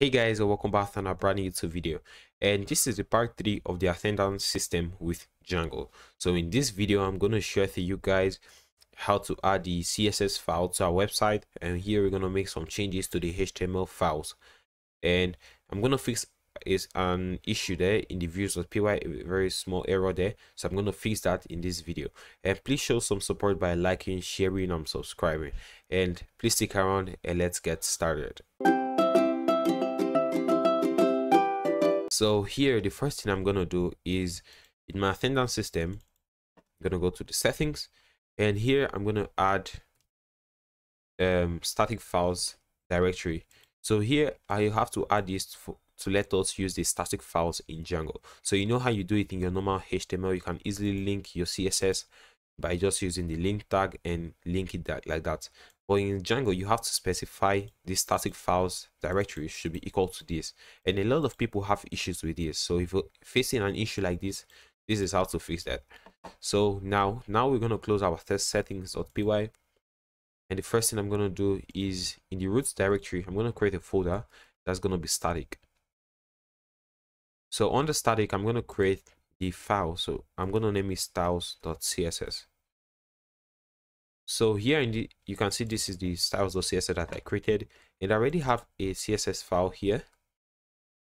Hey guys, and welcome back to another brand new YouTube video, and this is the part 3 of the attendance system with Django. So in this video I'm going to share to you guys how to add the CSS file to our website, and here we're going to make some changes to the HTML files, and I'm going to fix is an issue there in the views.py, a very small error there, so I'm going to fix that in this video. And please show some support by liking, sharing, and subscribing, and please stick around and let's get started. So here, the first thing I'm going to do is in my attendance system, I'm going to go to the settings, and here I'm going to add static files directory. So here I have to add this to let us use the static files in Django. So you know how you do it in your normal HTML, you can easily link your CSS by just using the link tag and link it like that. But in Django, you have to specify the static files directory should be equal to this. And a lot of people have issues with this. So if you're facing an issue like this is how to fix that. So now we're going to close our test settings.py. And the first thing I'm going to do is in the root directory, I'm going to create a folder that's going to be static. So on the static, I'm going to create the file. So I'm going to name it styles.css. So here you can see this is the styles.css that I created, and I already have a CSS file here.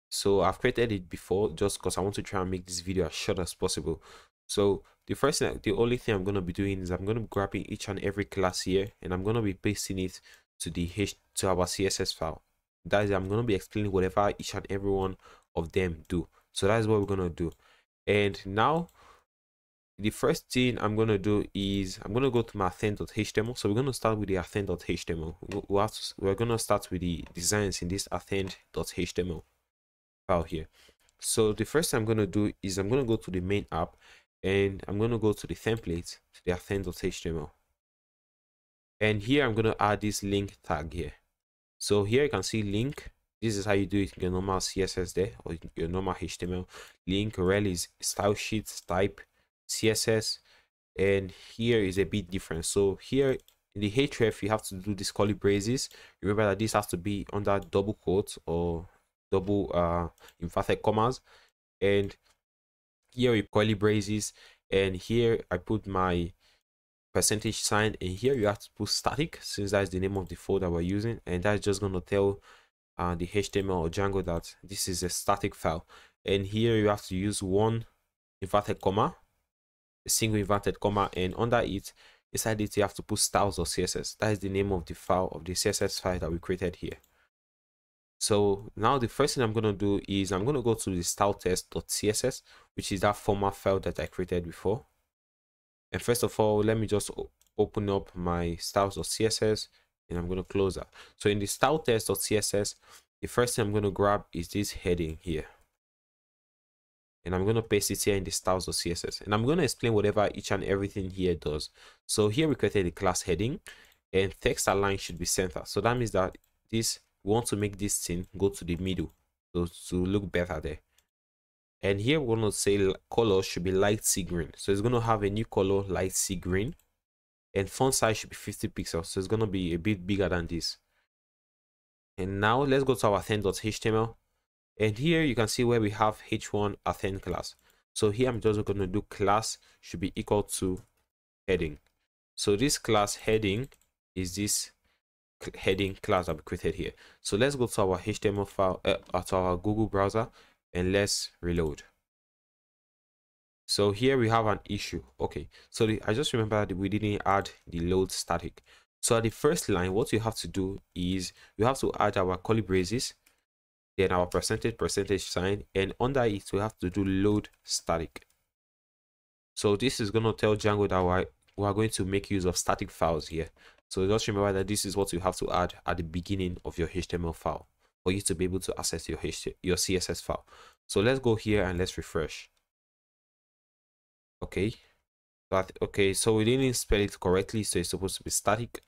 So I've created it before just because I want to try and make this video as short as possible. So the only thing I'm going to be doing is I'm going to be grabbing each and every class here, and I'm going to be pasting it to our CSS file. That is, I'm going to be explaining whatever each and every one of them do. So that is what we're going to do. And now the first thing I'm going to do is I'm going to go to my attend.html. So we're going to start with the attend.html. We're going to start with the designs in this attend.html file here. So the first thing I'm going to do is I'm going to go to the main app, and I'm going to go to the template, to the attend.html. And here I'm going to add this link tag here. So here you can see link. This is how you do it in your normal CSS there, or your normal HTML. Link rel is style sheet type CSS, and here is a bit different. So here in the href you have to do this curly braces. Remember that this has to be under double quotes or double inverted commas, and here we curly braces, and here I put my percentage sign, and here you have to put static since that is the name of the folder we're using, and that's just going to tell the HTML or Django that this is a static file. And here you have to use one inverted comma, a single inverted comma, and under it, inside it, you have to put styles or CSS. That is the name of the file, of the CSS file that we created here. So now the first thing I'm going to do is I'm going to go to the style test.css, which is that format file that I created before. And first of all, let me just open up my styles.css, and I'm going to close that. So in the style test.css, the first thing I'm going to grab is this heading here, and I'm going to paste it here in the styles.css, and I'm going to explain whatever each and everything here does. So here we created the class heading, and text align should be center. So that means that we want to make this thing go to the middle, so to look better there. And here we're going to say color should be light sea green, so it's going to have a new color, light sea green, and font size should be 50 pixels, so it's going to be a bit bigger than this. And now let's go to our attend.html, and here you can see where we have h1 attend class. So here I'm just going to do class should be equal to heading. So this class heading is this heading class that we created here. So let's go to our HTML file, to our Google browser, and let's reload. So here we have an issue. Okay, so I just remember that we didn't add the load static. So at the first line, what you have to do is you have to add our curly braces, then our percentage sign, and under it we have to do load static. So this is going to tell Django that we are going to make use of static files here. So just remember that this is what you have to add at the beginning of your HTML file for you to be able to access your CSS file. So let's go here and let's refresh. Okay, okay, so we didn't spell it correctly, so it's supposed to be static.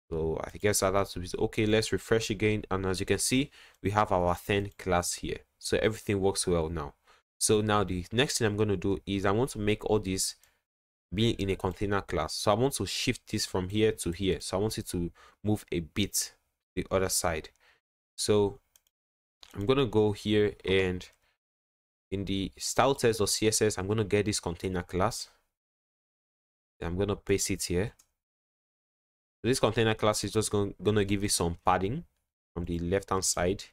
So I guess that's okay. Let's refresh again, and as you can see, we have our attend class here. So everything works well now. So now the next thing I'm going to do is I want to make all this being in a container class. So I want to shift this from here to here. So I want it to move a bit the other side. So I'm gonna go here, and in the style test or CSS, I'm gonna get this container class. I'm gonna paste it here. So this container class is just gonna give you some padding from the left hand side.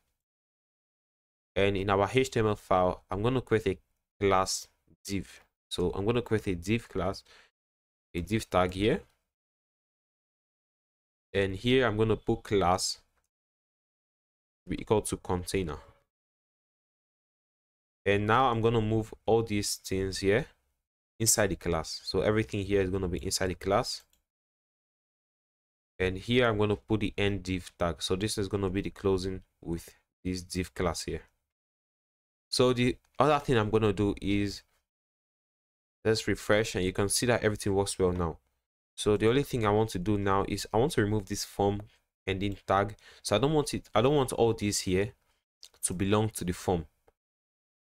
And in our HTML file, I'm gonna create a class div. So I'm gonna create a div class, a div tag here. And here I'm gonna put class be equal to container. And now I'm gonna move all these things here inside the class. So everything here is gonna be inside the class. And here I'm gonna put the end div tag. So this is gonna be the closing with this div class here. So the other thing I'm gonna do is, let's refresh, and you can see that everything works well now. So the only thing I want to do now is I want to remove this form ending tag. So I don't want all these here to belong to the form.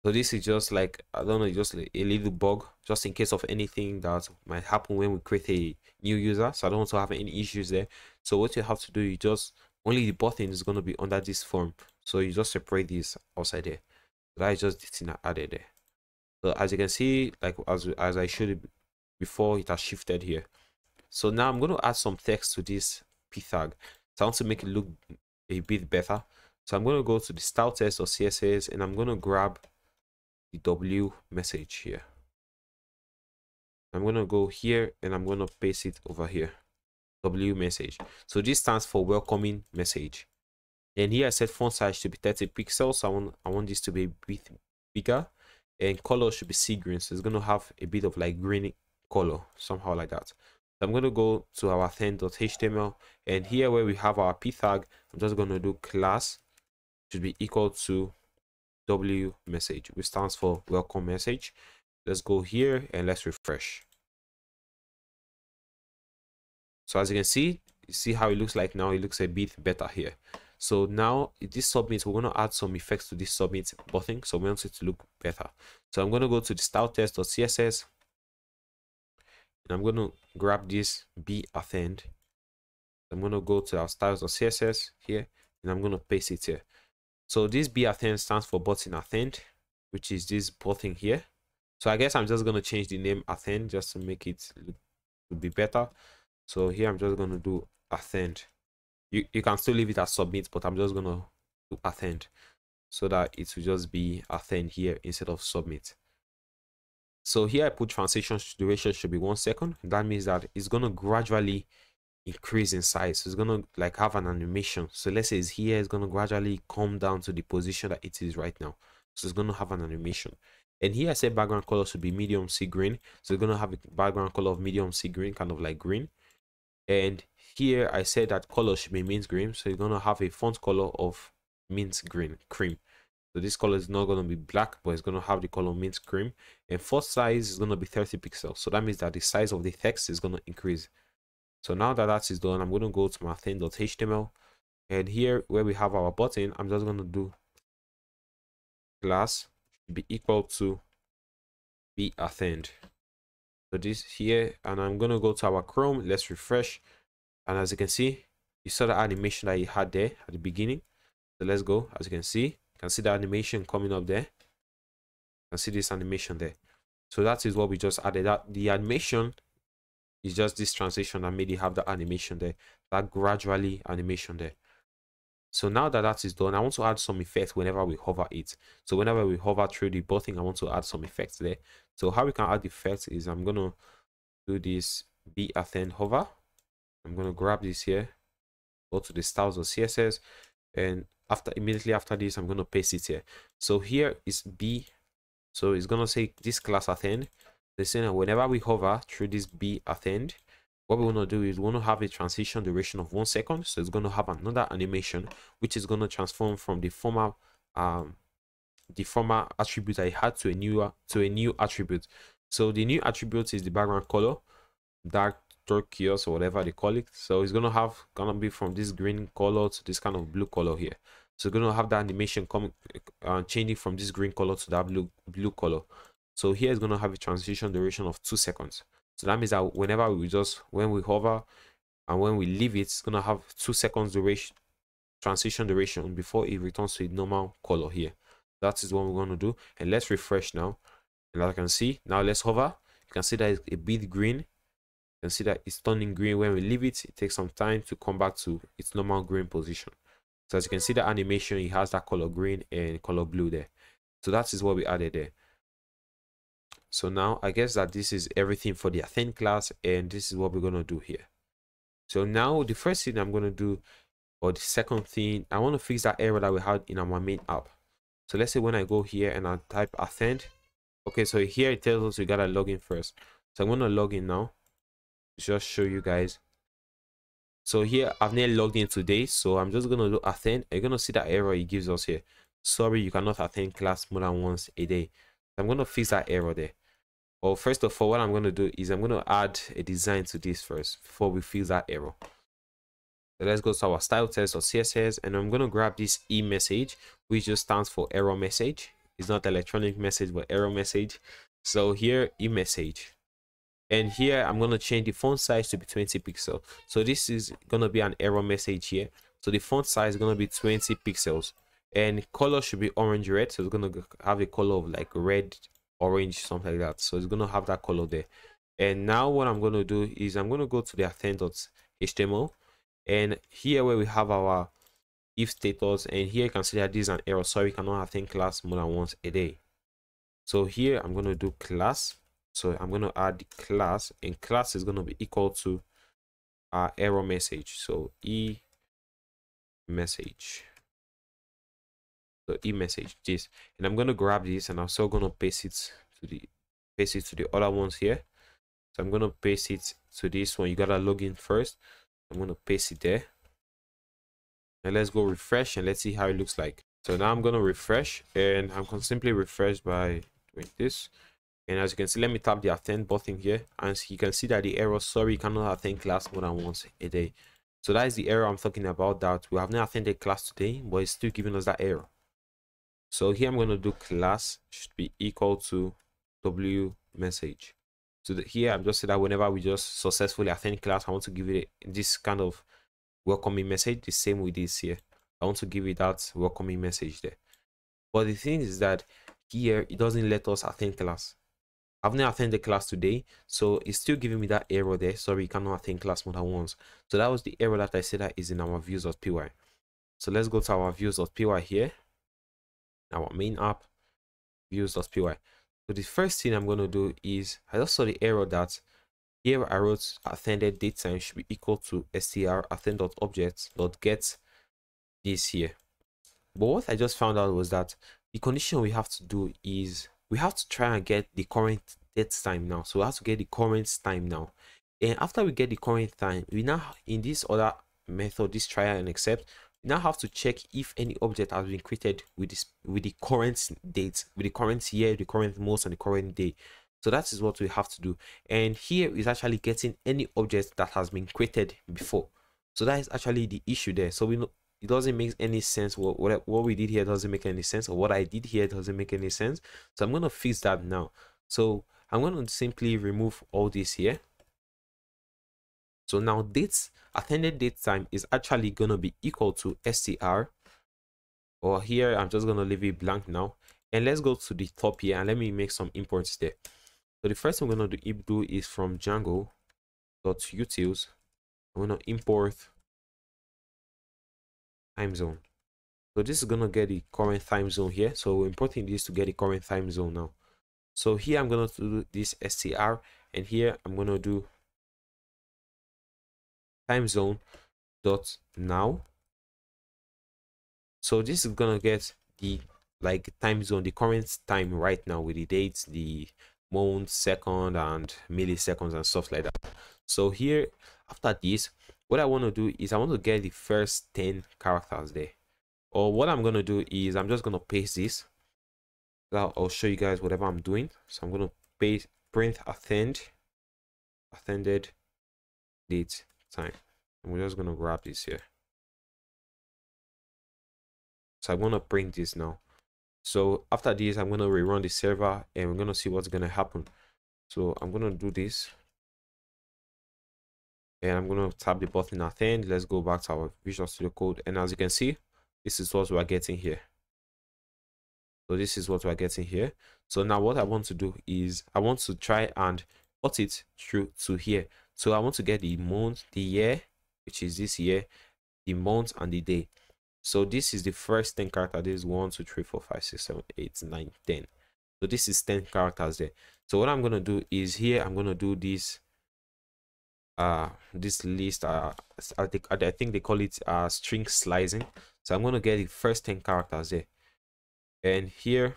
So this is just like, I don't know, just a little bug, just in case of anything that might happen when we create a new user. So I don't want to have any issues there. So what you have to do, you just, only the button is going to be under this form. So you just separate this outside there. That is just the thing I added there. So as you can see, like as I showed it before, it has shifted here. So now I'm going to add some text to this p tag. So I want to make it look a bit better. So I'm going to go to the style test or CSS, and I'm going to grab the W message here. I'm going to go here, and I'm going to paste it over here. W message. So this stands for welcoming message. And here I set font size to be 30 pixels. So I want this to be a bit bigger, and color should be sea green. So it's going to have a bit of like green color, somehow like that. So I'm going to go to our theme.html, and here where we have our p tag, I'm just going to do class should be equal to W message, which stands for welcome message. Let's go here and let's refresh. So as you can see how it looks like now. It looks a bit better here. So now this submit, we're going to add some effects to this submit button, so we want it to look better. So I'm going to go to the style test.css, and I'm going to grab this be append. I'm going to go to our styles.css here, and I'm going to paste it here. So this be append stands for button append, which is this button here. So I guess I'm just going to change the name append just to make it look to be better. So here I'm just going to do append. You can still leave it as submit, but I'm just going to do append so that it will just be append here instead of submit. So here I put transition duration should be 1 second. That means that it's going to gradually increase in size. So it's going to like have an animation. So let's say it's here, it's going to gradually come down to the position that it is right now. So it's going to have an animation. And here I said background color should be medium sea green. So it's going to have a background color of medium sea green, kind of like green. And here I said that color should be mint green. So it's going to have a font color of mint green, cream. So this color is not going to be black, but it's going to have the color mint cream. And font size is going to be 30 pixels. So that means that the size of the text is going to increase. So now that that is done, I'm going to go to my theme.html, and here where we have our button, I'm just going to do class should be equal to be append. So this here, and I'm going to go to our Chrome. Let's refresh, and as you can see, you saw the animation that you had there at the beginning. So let's go. As you can see the animation coming up there. You can see this animation there. So that is what we just added. That the animation is just this transition that made it have the animation there, that gradually animation there. So now that that is done, I want to add some effects whenever we hover it. So whenever we hover through the button, I want to add some effects there. So how we can add effects is I'm going to do this be append hover. I'm going to grab this here, go to the styles of CSS, and immediately after this, I'm going to paste it here. So here is B. So it's going to say this class append. Listen, whenever we hover through this be append, what we want to do is we want to have a transition duration of 1 second. So it's going to have another animation, which is going to transform from the former attribute I had to a new attribute. So the new attribute is the background color, dark turquoise or whatever they call it. So it's gonna be from this green color to this kind of blue color here. So it's gonna have the animation coming changing from this green color to that blue color. So here is going to have a transition duration of 2 seconds. So that means that when we hover and when we leave it, it's going to have 2 seconds duration. transition duration before it returns to a normal color here. That is what we're going to do. And let's refresh now. And as I can see, now let's hover. You can see that it's a bit green. You can see that it's turning green. When we leave it, it takes some time to come back to its normal green position. So as you can see, the animation, it has that color green and color blue there. So that is what we added there. So now I guess that this is everything for the Athene class, and this is what we're going to do here. So now the first thing I'm going to do, or the second thing, I want to fix that error that we had in our main app. So let's say when I go here and I type Athene. Okay, so here it tells us we gotta log in first. So I'm gonna log in now. Just show you guys. So here I've never logged in today, so I'm just gonna do Athene. You're gonna see that error it gives us here. Sorry, you cannot Athene class more than once a day. I'm gonna fix that error there. Well, first of all, what I'm gonna do is I'm gonna add a design to this first before we fix that error. So let's go to our style test or CSS, and I'm gonna grab this e message, which just stands for error message. It's not electronic message, but error message. So here, e message, and here I'm going to change the font size to be 20 pixels. So this is going to be an error message here. So the font size is going to be 20 pixels, and color should be orange red. So it's going to have a color of like red, orange, something like that. So it's going to have that color there. And now what I'm going to do is I'm going to go to the Athene.html, and here where we have our if status, and here you can see that this is an error. Sorry, you cannot Athene class more than once a day. So here I'm going to do class. So I'm going to add the class, and class is going to be equal to our error message. So e message. So e message this, and I'm going to grab this, and I'm still going to paste it to the other ones here. So I'm going to paste it to this one. You gotta log in first. I'm going to paste it there. And let's go refresh and let's see how it looks like. So now I'm going to refresh, and I'm going to simply refresh by doing this. And as you can see, let me tap the Athene button here, and you can see that the error, sorry, you cannot Athene class more than once a day. So that is the error I'm talking about, that we have not Athene class today, but it's still giving us that error. So here I'm going to do class should be equal to w message. So here I'm just saying that whenever we just successfully Athene class, I want to give it this kind of welcoming message. The same with this here, I want to give it that welcoming message there. But the thing is that here it doesn't let us Athene class. I've not Athene the class today, so it's still giving me that error there. Sorry, you cannot Athene class more than once. So that was the error that I said that is in our views.py. So let's go to our views.py here, our main app, views.py. So the first thing I'm going to do is, I just saw the error that here I wrote Athene datetime should be equal to str Athene.object.get this here. But what I just found out was that the condition we have to do is we have to try and get the current date time now. So we have to get the current time now. And after we get the current time, we now, in this other method, this try and accept, we now have to check if any object has been created with the current date, with the current year, the current month, and the current day. So that is what we have to do. And here is actually getting any object that has been created before. So that is actually the issue there. So we know it doesn't make any sense. What we did here doesn't make any sense, or what I did here doesn't make any sense. So I'm going to fix that now. So I'm going to simply remove all this here. So now dates, Athene date time is actually going to be equal to str, or here I'm just going to leave it blank now. And let's go to the top here and let me make some imports there. So the first thing I'm going to do is from django.utils, I'm going to import time zone. So this is going to get the current time zone here. So we're importing this to get the current time zone now. So here I'm going to do this str, and here I'm going to do time zone dot now. So this is going to get the time zone, the current time right now, with the dates, the month, second, and milliseconds and stuff like that. So here after this, what I want to do is I want to get the first 10 characters there. Or what I'm going to do is I'm just going to paste this. I'll show you guys whatever I'm doing. So I'm going to paste print Athene date time. And we're just going to grab this here. So I'm going to print this now. So after this, I'm going to rerun the server, and we're going to see what's going to happen. So I'm going to do this. and I'm going to tap the button at the end. Let's go back to our Visual Studio Code, and as you can see, this is what we are getting here. So this is what we're getting here. So now what I want to do is I want to try and put it through to here. So I want to get the month, the year, which is this year, the month and the day. So this is the first 10 characters. This is 1 2 3 4 5 6 7 8 9 10. So this is 10 characters there. So what I'm going to do is here I'm going to do this this list, I think they call it string slicing. So I'm going to get the first 10 characters there, and here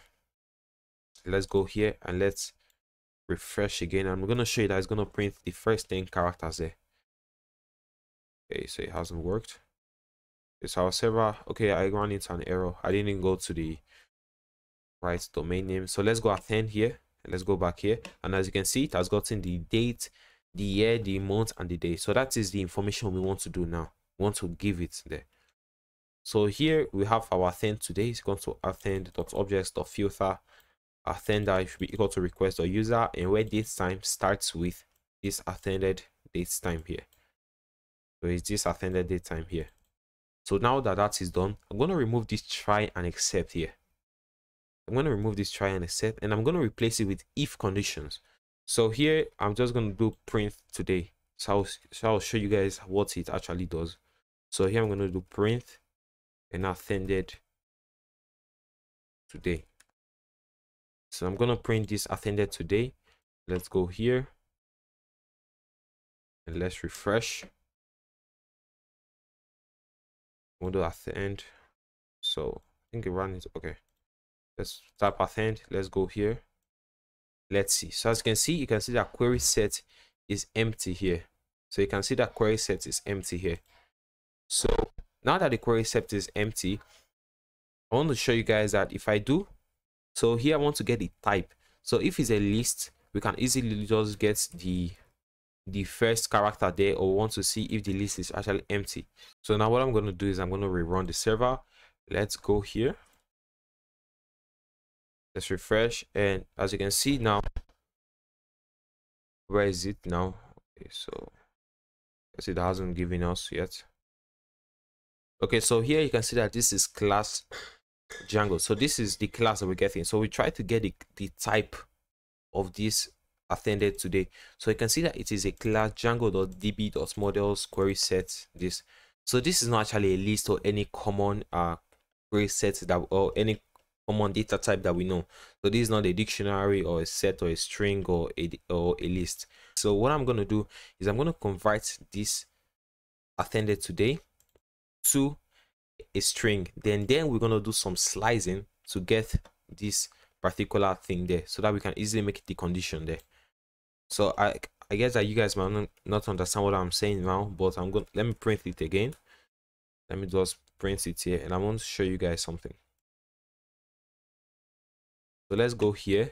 let's go here and let's refresh again. I'm going to show you that it's going to print the first 10 characters there. Okay, so it hasn't worked. It's our server. Okay, I ran into an error. I didn't go to the right domain name. So let's go attend here, and let's go back here, and as you can see, it has gotten the date, the year, the month and the day. So that is the information we want to do now. We want to give it there. So here we have our attend today. It's going to attend.objects.filter attender should be equal to request or user, and where date time starts with this attended date time here. So it's this attended date time here. So now that that is done, I'm going to remove this try and except here. I'm going to remove this try and except, and I'm going to replace it with if conditions. So here I'm just going to do print today. So I'll show you guys what it actually does. So here I'm going to do print and attended today. So I'm going to print this attended today. Let's go here and let's refresh. We'll do attend. So I think it ran it. Okay, let's tap attend. Let's go here. Let's see. So as you can see that query set is empty here. So you can see that query set is empty here. So now that the query set is empty, I want to show you guys that if I do, so here I want to get the type. So if it's a list, we can easily just get the first character there, or want to see if the list is actually empty. So now what I'm going to do is I'm going to rerun the server. Let's go here. Let's refresh, and as you can see now, where is it now? Okay, so let's see, it hasn't given us yet. Okay, so here you can see that this is class Django. So this is the class that we're getting. So we try to get the type of this attended today. So you can see that it is a class django.db.models query set this. So this is not actually a list or any common query set that, or any common data type that we know. So this is not a dictionary or a set or a string or a list. So what I'm going to do is I'm going to convert this attended today to a string. Then we're going to do some slicing to get this particular thing there, so that we can easily make the condition there. So I guess that you guys might not understand what I'm saying now, but let me print it again. Let me just print it here, and I want to show you guys something. So let's go here.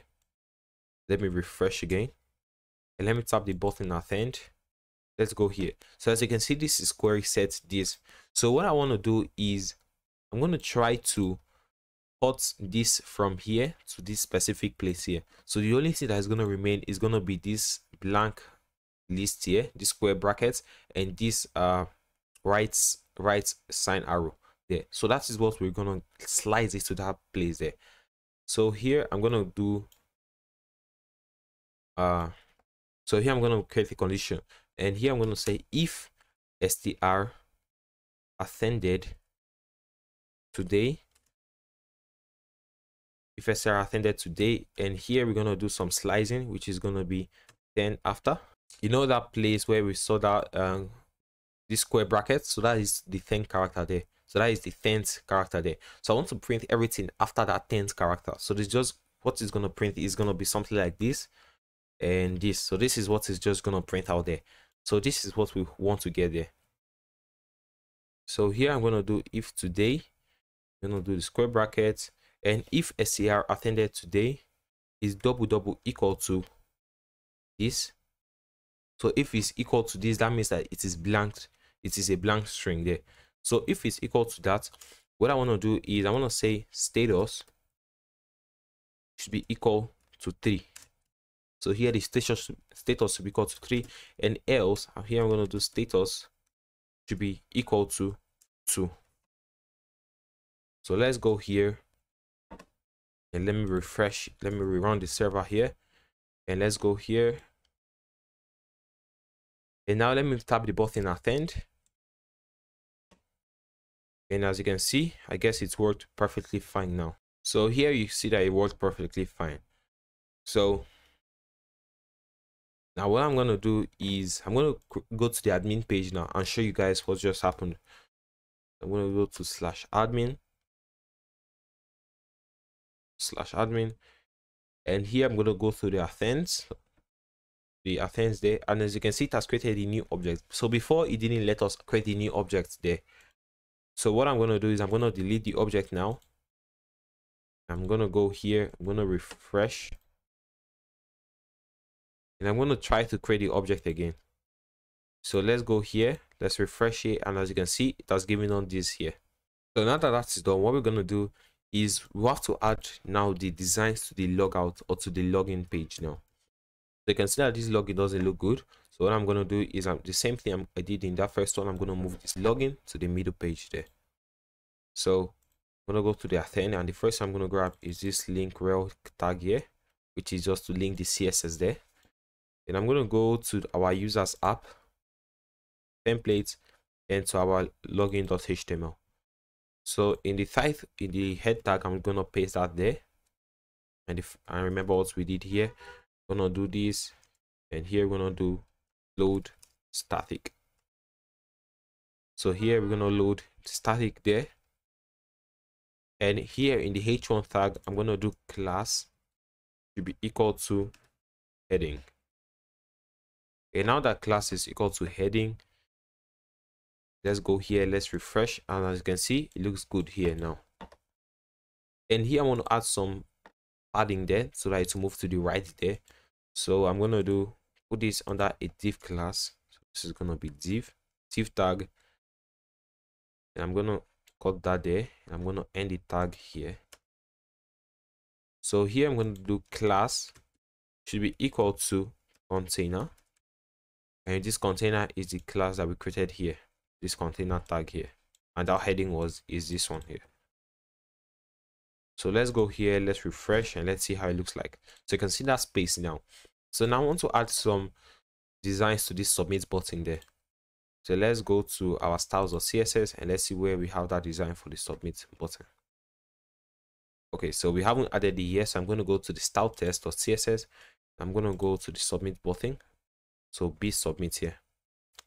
Let me refresh again, and let me tap the button at the end. Let's go here. So as you can see, this is query set this. So what I want to do is I'm going to try to put this from here to this specific place here. So the only thing that is going to remain is going to be this blank list here, this square brackets, and this right sign arrow there. So that is what we're going to slice it to that place there. So here I'm going to do so here I'm going to create a condition, and here I'm going to say if str attended today, if str attended today, and here we're going to do some slicing, which is going to be 10 after. You know that place where we saw that this square bracket? So that is the 10th character there. So that is the 10th character there. So I want to print everything after that 10th character. So this just what is going to print is going to be something like this and this. So this is what is just going to print out there. So this is what we want to get there. So here I'm going to do if today, I'm going to do the square bracket, and if str attended today is double equal to this. So if it's equal to this, that means that it is blank. It is a blank string there. So if it's equal to that, what I want to do is I want to say status should be equal to 3. So here the status should be equal to 3, and else here I'm going to do status should be equal to 2. So let's go here and let me refresh, let me rerun the server here, and let's go here, and now let me tap the button attend. And as you can see, I guess it's worked perfectly fine now. So here you see that it worked perfectly fine. So now what I'm going to do is I'm going to go to the admin page now and show you guys what just happened. I'm going to go to /admin, and here I'm going to go through the Athens there, and as you can see, it has created a new object. So before, it didn't let us create a new object there. So what I'm going to do is I'm going to delete the object now. I'm going to go here, I'm going to refresh, and I'm going to try to create the object again. So let's go here, let's refresh it, and as you can see, it has given on this here. So now that that's done, what we're going to do is we have to add now the designs to the logout or to the login page now. So you can see that this login doesn't look good. So what I'm going to do is the same thing I did in that first one. I'm going to move this login to the middle page there. So I'm going to go to the Athena, and the first thing I'm going to grab is this link rel tag here, which is just to link the CSS there. And I'm going to go to our users app, templates, and to our login.html. So in the head tag, I'm going to paste that there. And if I remember what we did here, I'm going to do this, and here we're going to do load static. So here we're going to load static there. And here in the h1 tag, I'm going to do class should be equal to heading. And now that class is equal to heading, let's go here, let's refresh, and as you can see, it looks good here now. And here I want to add some padding there so that it will move to the right there. So I'm going to put this under a div class. So this is going to be div tag, and I'm going to cut that there, and I'm going to end the tag here. So here I'm going to do class should be equal to container, and this container is the class that we created here, this container tag here, and our heading is this one here. So let's go here, let's refresh, and let's see how it looks like. So you can see that space now. So now I want to add some designs to this submit button there. So let's go to our styles.css and let's see where we have that design for the submit button. Okay, so we haven't added it yet, so I'm going to go to the style test.css. I'm going to go to the submit button. So be submit here.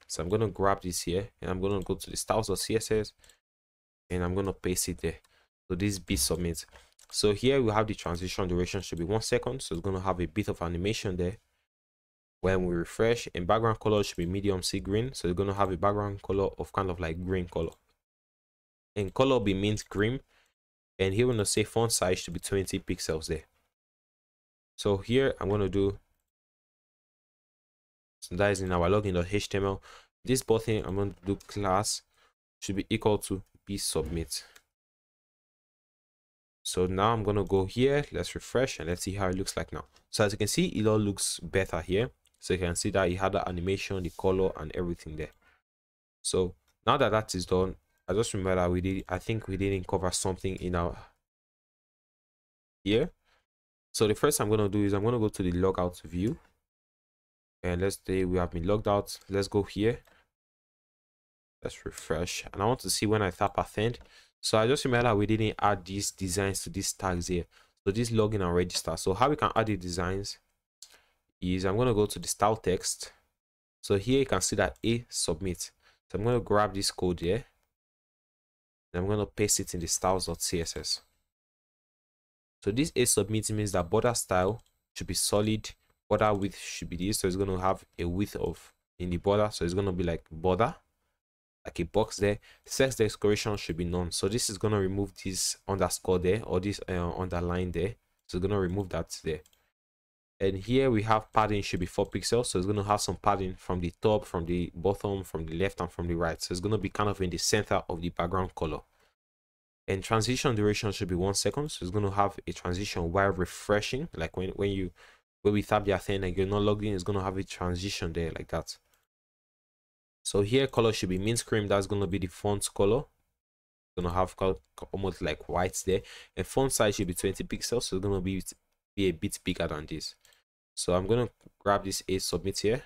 So I'm going to grab this here, and I'm going to go to the styles.css, and I'm going to paste it there. So this be submit. So here we have the transition duration should be 1 second. So it's going to have a bit of animation there. When we refresh, and background color should be medium sea green. So it's going to have a background color of kind of like green color. And color be mint green. And here we're going to say font size should be 20 pixels there. So here I'm going to do, so that is in our login.html. This button I'm going to do class should be equal to be submit. So now I'm going to go here, let's refresh, and let's see how it looks like now. So as you can see, it all looks better here. So you can see that it had the animation, the color, and everything there. So now that that is done, I just remember that I think we didn't cover something in our here. So the first I'm going to do is I'm going to go to the logout view, and let's say we have been logged out. Let's go here, let's refresh, and I want to see when I tap append. So I just remember that we didn't add these designs to these tags here. So this login and register. So how we can add the designs is I'm going to go to the style text. So here you can see that a submit. So I'm going to grab this code here, and I'm going to paste it in the styles.css. So this a submit means that border style should be solid, border width should be this. So it's going to have a width of in the border. So it's going to be like border, like a box there. Text decoration should be none. So this is going to remove this underscore there, or this underline there. So it's going to remove that there. And here we have padding should be 4 pixels. So it's going to have some padding from the top, from the bottom, from the left, and from the right. So it's going to be kind of in the center of the background color. And transition duration should be 1 second. So it's going to have a transition while refreshing, like when you where we tap the Athend and you're not logged in, it's going to have a transition there like that. So here color should be mint cream. That's going to be the font color. Going to have almost like whites there, and font size should be 20 pixels, so it's going to be a bit bigger than this. So I'm going to grab this A submit here.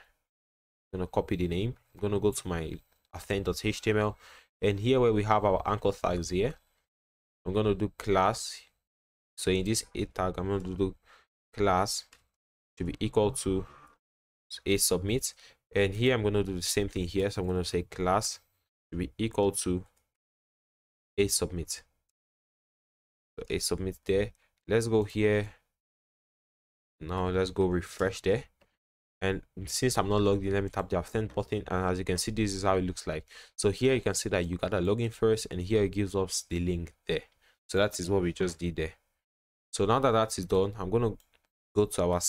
I'm going to copy the name. I'm going to go to my Athend.html, and here where we have our anchor tags here, I'm going to do class. So in this A tag, I'm going to do class should be equal to A submit, and here I'm going to do the same thing here. So I'm going to say class should be equal to A submit. So A submit there. Let's go here. Now let's go refresh there. And since I'm not logged in, let me tap the Athend button, and as you can see, this is how it looks like. So here you can see that you gotta log in first, and here it gives us the link there. So that is what we just did there. So now that that is done, I'm gonna go to our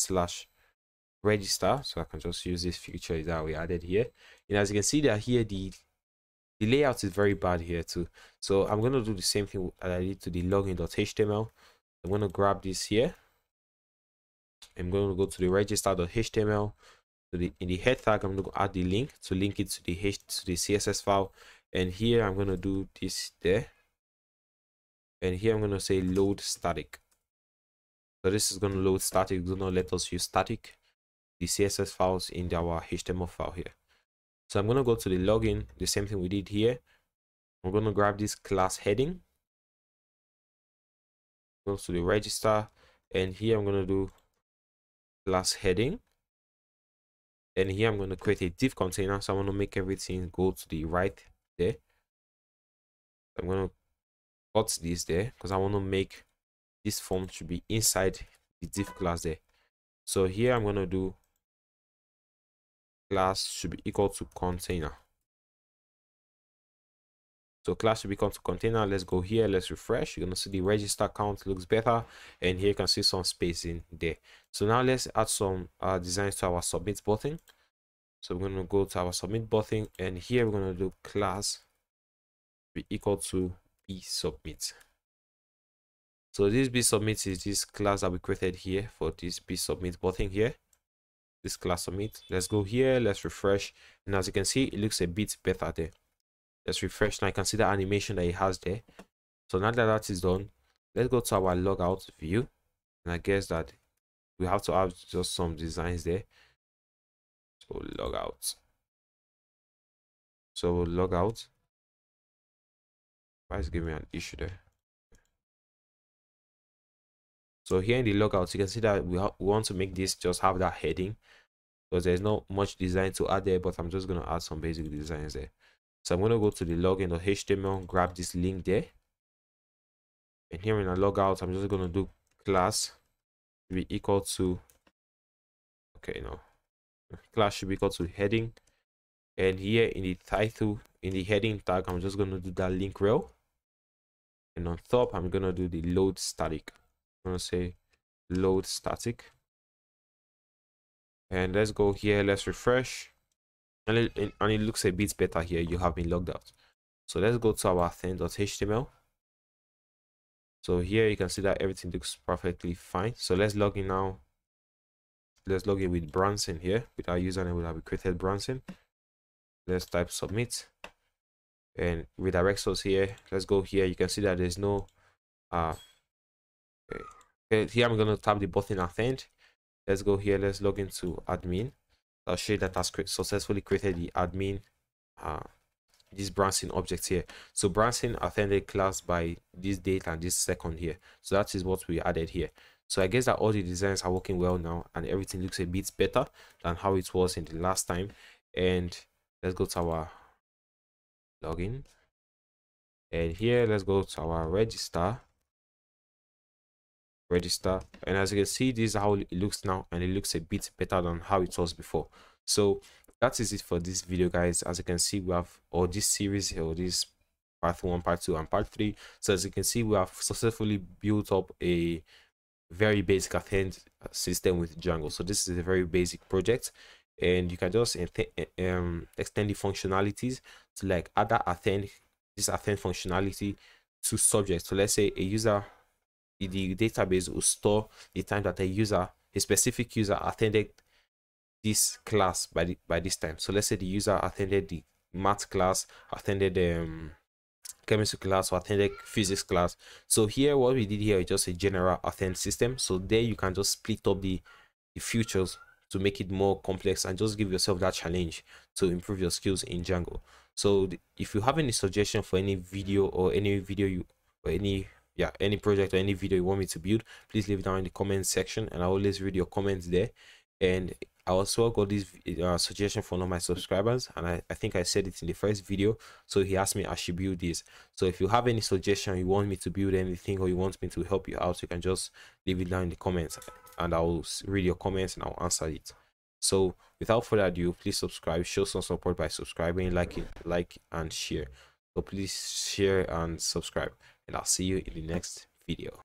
/register, so I can just use this feature that we added here. And as you can see that here the layout is very bad here too. So I'm going to do the same thing that I did to the login.html. I'm going to grab this here. I'm going to go to the register.html. In the head tag, I'm going to add the link to link it to the CSS file. And here I'm going to do this there. And here I'm going to say load static. So this is going to load static. Do not let us use static, the CSS files in our HTML file here. So I'm going to go to the login, the same thing we did here. I'm going to grab this class heading, go to the register, and here I'm going to do class heading. And here I'm going to create a div container. So I want to make everything go to the right there. I'm going to cut this there because I want to make this form should be inside the div class there. So here I'm going to do class should be equal to container. So class should be equal to container. Let's go here, let's refresh. You're going to see the register count looks better, and here you can see some spacing there. So now let's add some designs to our submit button. So we're going to go to our submit button, and here we're going to do class be equal to b submit. So this b submit is this class that we created here for this b submit button here. This class submit. Let's go here, let's refresh, and as you can see, it looks a bit better there. Let's refresh. Now I can see the animation that it has there. So now that that is done, let's go to our logout view, and I guess that we have to have just some designs there. So logout. So logout. Why is giving me an issue there? So here in the logout, you can see that we want to make this just have that heading, because there's not much design to add there, but I'm just going to add some basic designs there. So I'm going to go to the login.html, grab this link there, and here in a logout, I'm just going to do class be equal to, okay, no, class should be equal to heading, and here in the title, in the heading tag, I'm just going to do that link rel, and on top, I'm going to do the load static. I'm going to say load static, and let's go here, let's refresh, and it looks a bit better here. You have been logged out. So let's go to our Athend.html. So here you can see that everything looks perfectly fine. So let's log in now. Let's log in with Branson here, with our username we have created Branson. Let's type submit, and redirects us here. Let's go here. You can see that there's no okay. Here I'm going to tap the button Athend. Let's go here, let's log into admin. I'll show you that has successfully created the admin this Branson object here. So Branson Athend class by this date and this second here. So that is what we added here. So I guess that all the designs are working well now, and everything looks a bit better than how it was in the last time. And let's go to our login, and here let's go to our register, and as you can see, this is how it looks now, and it looks a bit better than how it was before. So that is it for this video, guys. As you can see, we have this series or this part 1, part 2, and part 3. So as you can see, we have successfully built up a very basic Athend system with Django. So this is a very basic project, and you can just extend the functionalities to like other this Athend functionality to subjects. So let's say a user, the database will store the time that a user a specific user attended this class by this time. So let's say the user attended the math class, attended chemistry class, or attended physics class. So here what we did here is just a general attend system. So there you can just split up the features to make it more complex and just give yourself that challenge to improve your skills in Django. So if you have any suggestion for any video or any video you or any project or any video you want me to build, please leave it down in the comment section, and I always read your comments there. And I also got this suggestion from one of my subscribers, and I think I said it in the first video. So he asked me I should build this. So if you have any suggestion, you want me to build anything, or you want me to help you out, you can just leave it down in the comments, and I'll read your comments and I'll answer it. So without further ado, please subscribe, show some support by subscribing, like and share. So please share and subscribe, and I'll see you in the next video.